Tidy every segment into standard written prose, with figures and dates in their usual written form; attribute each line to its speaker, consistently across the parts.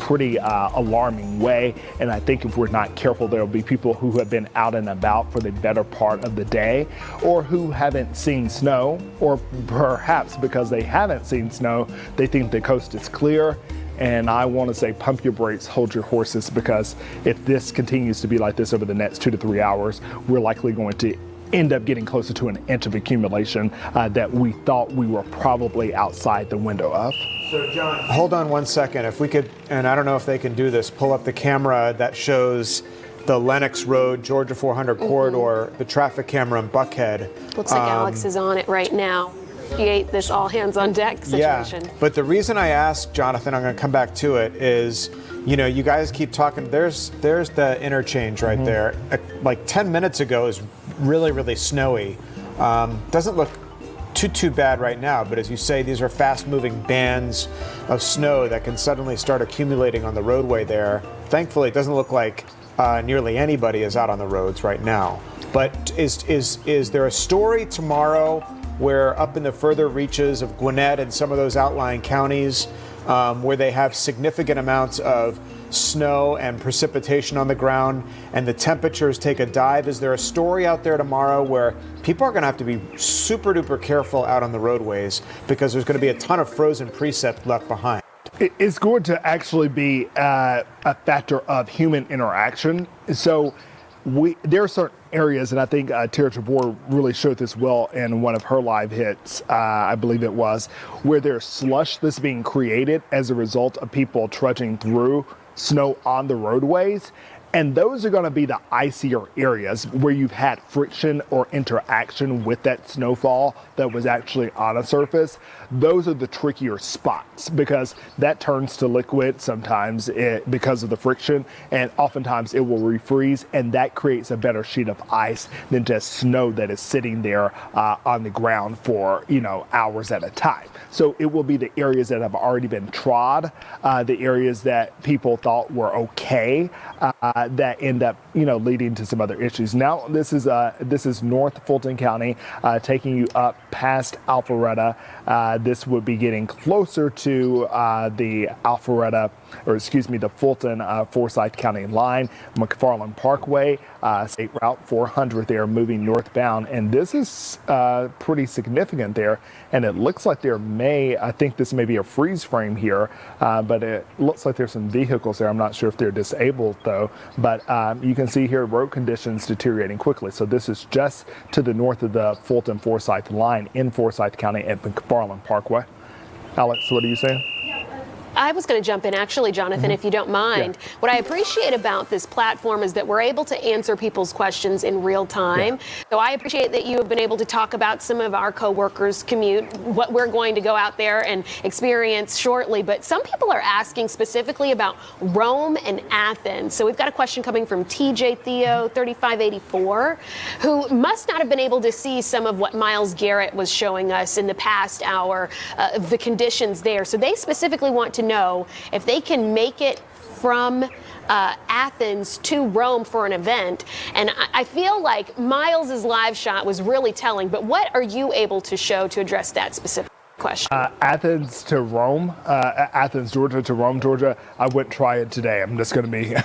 Speaker 1: pretty alarming way. And I think if we're not careful, there'll be people who have been out and about for the better part of the day, or who haven't seen snow, or perhaps because they haven't seen snow, they think the coast is clear. And I want to say, pump your brakes, hold your horses, because if this continues to be like this over the next 2 to 3 hours, we're likely going to end up getting closer to an inch of accumulation that we thought we were probably outside the window of.
Speaker 2: So, John, hold on one second. If we could, and I don't know if they can do this, pull up the camera that shows the Lenox Road, Georgia 400 corridor, the traffic camera in Buckhead.
Speaker 3: Looks like Alex is on it right now. Create this all hands on deck situation.
Speaker 2: Yeah, but the reason I asked, Jonathan, I'm going to come back to it, is, you know, you guys keep talking. There's the interchange right there. Like 10 minutes ago is really, really snowy. Doesn't look too bad right now, but as you say, these are fast-moving bands of snow that can suddenly start accumulating on the roadway there. Thankfully, it doesn't look like nearly anybody is out on the roads right now. But is there a story tomorrow where up in the further reaches of Gwinnett and some of those outlying counties where they have significant amounts of snow and precipitation on the ground and the temperatures take a dive? Is there a story out there tomorrow where people are going to have to be super duper careful out on the roadways because there's going to be a ton of frozen precip left behind?
Speaker 1: It's going to actually be a factor of human interaction. So there are certain areas, and I think Tara Tabor really showed this well in one of her live hits, I believe it was, where there's slush that's being created as a result of people trudging through snow on the roadways. And those are going to be the icier areas where you've had friction or interaction with that snowfall that was actually on a surface. Those are the trickier spots because that turns to liquid sometimes because of the friction, and oftentimes it will refreeze, and that creates a better sheet of ice than just snow that is sitting there on the ground for, hours at a time. So it will be the areas that have already been trod, the areas that people thought were okay, that end up, leading to some other issues. Now, this is North Fulton County, taking you up past Alpharetta. This would be getting closer to the the Fulton Forsyth County line, McFarland Parkway, State Route 400 there, moving northbound, and this is pretty significant there. And it looks like I think this may be a freeze frame here, but it looks like there's some vehicles there. I'm not sure if they're disabled though, but you can see here road conditions deteriorating quickly. So this is just to the north of the Fulton Forsyth line in Forsyth County at McFarland Parkway. Alex, what are you saying?
Speaker 3: I was going to jump in, actually, Jonathan, if you don't mind. Yeah. What I appreciate about this platform is that we're able to answer people's questions in real time. Yeah. So I appreciate that you have been able to talk about some of our coworkers' commute, what we're going to go out there and experience shortly. But some people are asking specifically about Rome and Athens. So we've got a question coming from TJ Theo 3584, who must not have been able to see some of what Miles Garrett was showing us in the past hour of the conditions there. So they specifically want to know if they can make it from Athens to Rome for an event. And I feel like Miles's live shot was really telling, but what are you able to show to address that specific question?
Speaker 1: Athens to Rome, Athens, Georgia to Rome, Georgia. I wouldn't try it today. I'm just going to be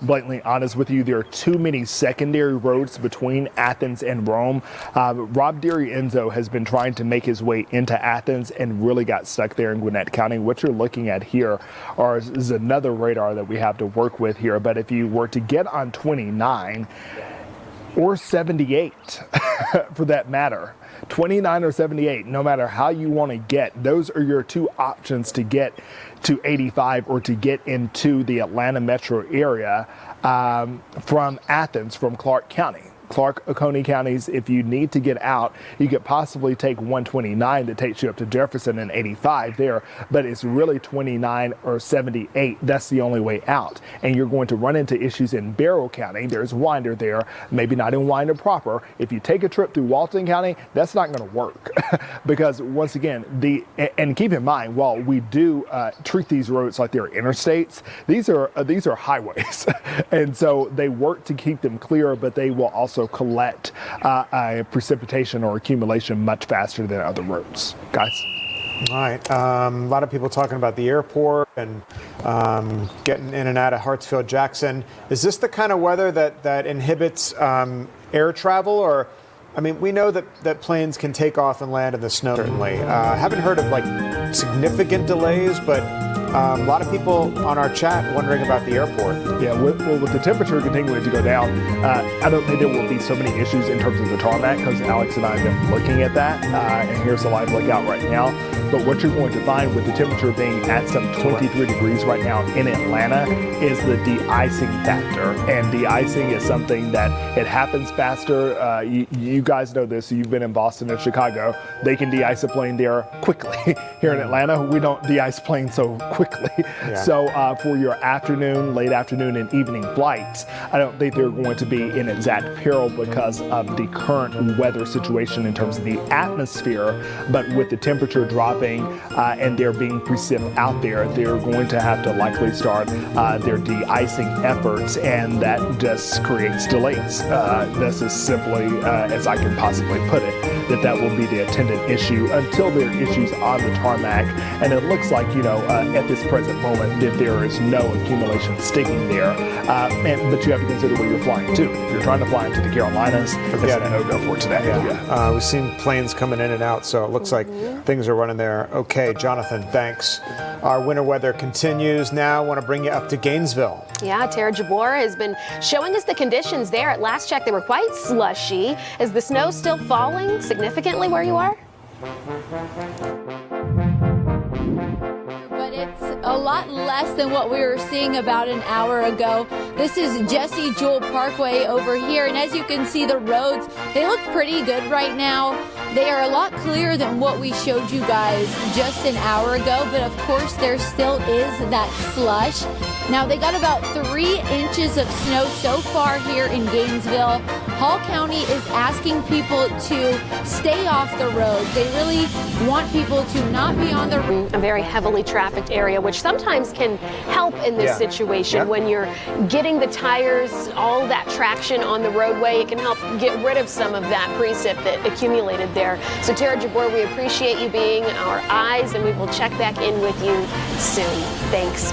Speaker 1: blatantly honest with you. There are too many secondary roads between Athens and Rome. Rob DiRienzo has been trying to make his way into Athens and really got stuck there in Gwinnett County. What you're looking at here is another radar that we have to work with here. But if you were to get on 29 or 78, for that matter, 29 or 78, no matter how you want to get, those are your two options to get to 85 or to get into the Atlanta metro area from Athens, from Clark County. Clark, Oconee counties, if you need to get out, you could possibly take 129 that takes you up to Jefferson and 85 there, but it's really 29 or 78. That's the only way out. And you're going to run into issues in Barrow County. There's Winder there, maybe not in Winder proper. If you take a trip through Walton County, that's not going to work because once again, and keep in mind, while we do treat these roads like they're interstates, these are highways. And so they work to keep them clear, but they will also collect precipitation or accumulation much faster than other roads. Guys?
Speaker 2: All right. A lot of people talking about the airport and getting in and out of Hartsfield-Jackson. Is this the kind of weather that inhibits air travel? Or, I mean, we know that planes can take off and land in the snow, certainly. Haven't heard of, like, significant delays, but a lot of people on our chat wondering about the airport.
Speaker 1: Yeah, with the temperature continuing to go down, I don't think there will be so many issues in terms of the tarmac, because Alex and I have been looking at that, and here's a live lookout right now. But what you're going to find with the temperature being at some 23 degrees right now in Atlanta is the de-icing factor. And de-icing is something that it happens faster. You guys know this. You've been in Boston and Chicago. They can de-ice a plane there quickly. Here in Atlanta, we don't de-ice planes so quickly.
Speaker 2: Yeah.
Speaker 1: So for your afternoon, late afternoon, and evening flights, I don't think they're going to be in exact peril because of the current weather situation in terms of the atmosphere. But with the temperature dropping and there being precip out there, they're going to have to likely start their de-icing efforts, and that just creates delays. That's as simply as I can possibly put it, that will be the attendant issue until there are issues on the tarmac. And it looks like, at this present moment, that there is no accumulation sticking there. But you have to consider where you're flying to. If you're trying to fly into the Carolinas,
Speaker 2: Forget
Speaker 1: it's a no-go for today.
Speaker 2: Yeah. We've seen planes coming in and out, so it looks like things are running there. Okay, Jonathan, thanks. Our winter weather continues now. I want to bring you up to Gainesville.
Speaker 3: Yeah, Tara Jabor has been showing us the conditions there. At last check, they were quite slushy. Is the snow still falling significantly where you are?
Speaker 4: But it's a lot less than what we were seeing about an hour ago. This is Jesse Jewell Parkway over here, and as you can see, the roads, they look pretty good right now. They are a lot clearer than what we showed you guys just an hour ago, but of course there still is that slush. Now they got about 3 inches of snow so far here in Gainesville. Hall County is asking people to stay off the roads. They really want people to not be on the road.
Speaker 3: A very heavily trafficked area, which sometimes can help in this situation. When you're getting the tires, all that traction on the roadway, it can help get rid of some of that precip that accumulated there. So Tara Jabor, we appreciate you being our eyes, and we will check back in with you soon. Thanks.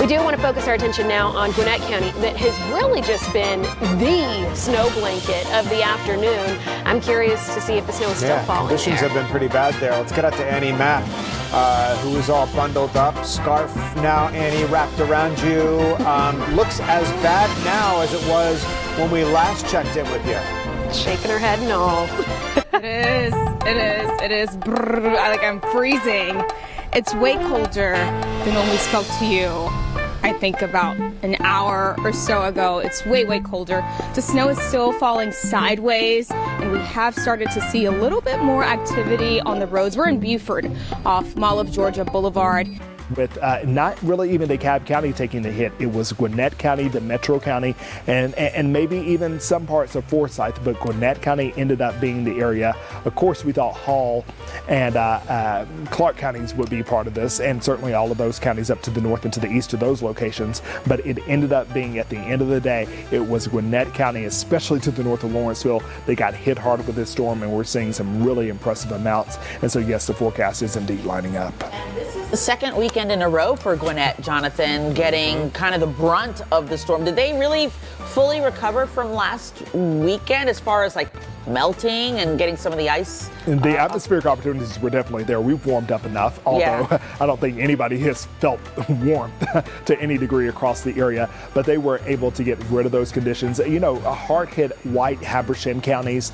Speaker 3: We do want to focus our attention now on Gwinnett County, that has really just been the snow blanket of the afternoon. I'm curious to see if the snow is still falling
Speaker 2: Conditions
Speaker 3: there.
Speaker 2: have been pretty bad there. Let's get out to Annie Mapp, who is all bundled up. Scarf now, Annie, wrapped around you. Looks as bad now as it was when we last checked in with you.
Speaker 3: Shaking her head and all.
Speaker 5: It is. Brrr, I'm freezing. It's way colder than when we spoke to you. I think about an hour or so ago. It's way colder. The snow is still falling sideways, and we have started to see a little bit more activity on the roads. We're in Buford off Mall of Georgia Boulevard.
Speaker 1: With not really even DeKalb County taking the hit. It was Gwinnett County, the Metro County, and maybe even some parts of Forsyth, but Gwinnett County ended up being the area. Of course, we thought Hall and Clark counties would be part of this, and certainly all of those counties up to the north and to the east of those locations, but it ended up being, at the end of the day, it was Gwinnett County, especially to the north of Lawrenceville. They got hit hard with this storm, and we're seeing some really impressive amounts, and so yes, the forecast is indeed lining up.
Speaker 6: The second weekend in a row for Gwinnett, Jonathan, getting kind of the brunt of the storm. Did they really fully recover from last weekend as far as like melting and getting some of the ice?
Speaker 1: And the atmospheric opportunities were definitely there. We've warmed up enough, although I don't think anybody has felt warmth to any degree across the area, but they were able to get rid of those conditions. Hard-hit white Habersham counties,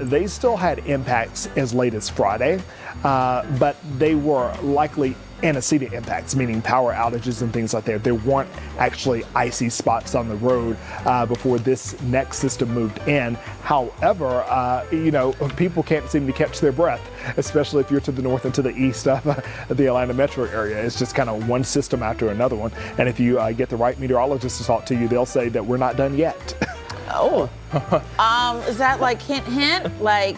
Speaker 1: they still had impacts as late as Friday, but they were likely antecedent impacts, meaning power outages and things like that. There weren't actually icy spots on the road before this next system moved in. However, people can't seem to catch their breath, especially if you're to the north and to the east of the Atlanta metro area. It's just kind of one system after another one. And if you get the right meteorologist to talk to you, they'll say that we're not done yet.
Speaker 6: Oh, is that like hint? Like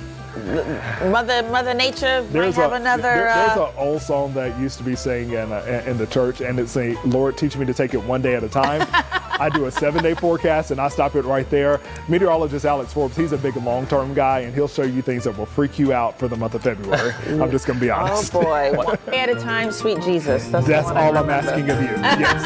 Speaker 6: Mother Nature might have another.
Speaker 1: There's an old song that used to be sang in the church, and it's saying, "Lord, teach me to take it one day at a time." I do a 7-day forecast, and I stop it right there. Meteorologist Alex Forbes, he's a big long-term guy, and he'll show you things that will freak you out for the month of February. I'm just going to be honest.
Speaker 6: Oh boy, one day at a time, sweet Jesus. That's
Speaker 1: all I'm asking of you. Yes.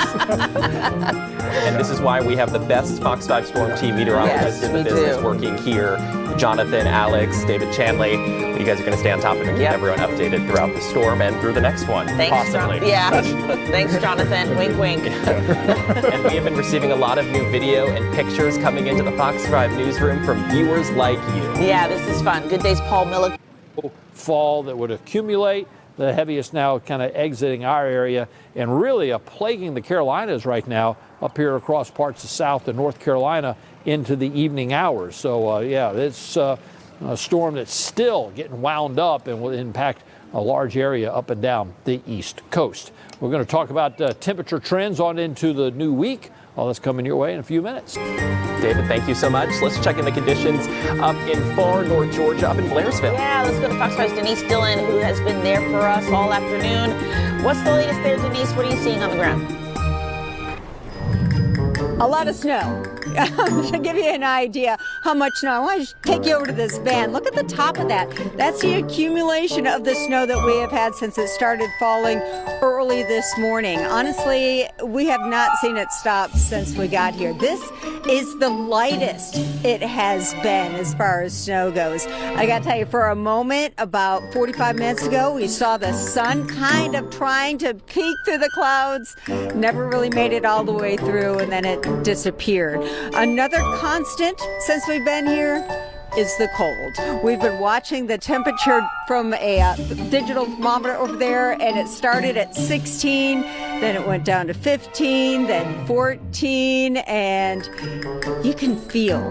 Speaker 7: And this is why we have the best Fox 5 Storm Team meteorologists in the business working here. Jonathan, Alex, David Chanley. You guys are going to stay on top of it and keep everyone updated throughout the storm and through the next one, possibly.
Speaker 6: Thanks, Jonathan. Wink, wink.
Speaker 7: And we have been receiving a lot of new video and pictures coming into the Fox 5 newsroom from viewers like you.
Speaker 6: Yeah, this is fun. Good days, Paul Miller.
Speaker 8: Fall that would accumulate. The heaviest now kind of exiting our area and really plaguing the Carolinas right now up here across parts of South and North Carolina into the evening hours. So, yeah, it's a storm that's still getting wound up and will impact a large area up and down the East Coast. We're going to talk about temperature trends on into the new week. All that's coming your way in a few minutes.
Speaker 7: David, thank you so much. Let's check in the conditions up in far North Georgia, up in Blairsville.
Speaker 6: Yeah, let's go to Fox 5's Denise Dillon, who has been there for us all afternoon. What's the latest there, Denise? What are you seeing on the ground?
Speaker 9: A lot of snow. To give you an idea how much snow, I want to take you over to this van. Look at the top of that. That's the accumulation of the snow that we have had since it started falling early this morning. Honestly, we have not seen it stop since we got here. This is the lightest it has been as far as snow goes. I got to tell you, for a moment, about 45 minutes ago, we saw the sun kind of trying to peek through the clouds. Never really made it all the way through, and then it disappeared. Another constant since we've been here is the cold. We've been watching the temperature from a digital thermometer over there, and it started at 16, then it went down to 15, then 14, and you can feel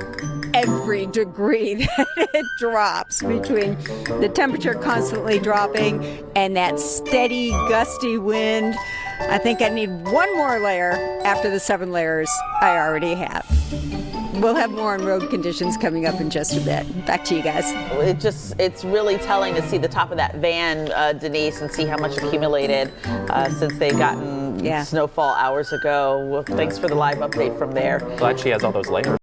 Speaker 9: every degree that it drops between the temperature constantly dropping and that steady, gusty wind. I think I need one more layer after the 7 layers I already have. We'll have more on road conditions coming up in just a bit. Back to you guys.
Speaker 6: It's really telling to see the top of that van, Denise, and see how much accumulated since they've gotten snowfall hours ago. Well, thanks for the live update from there.
Speaker 7: Glad she has all those layers.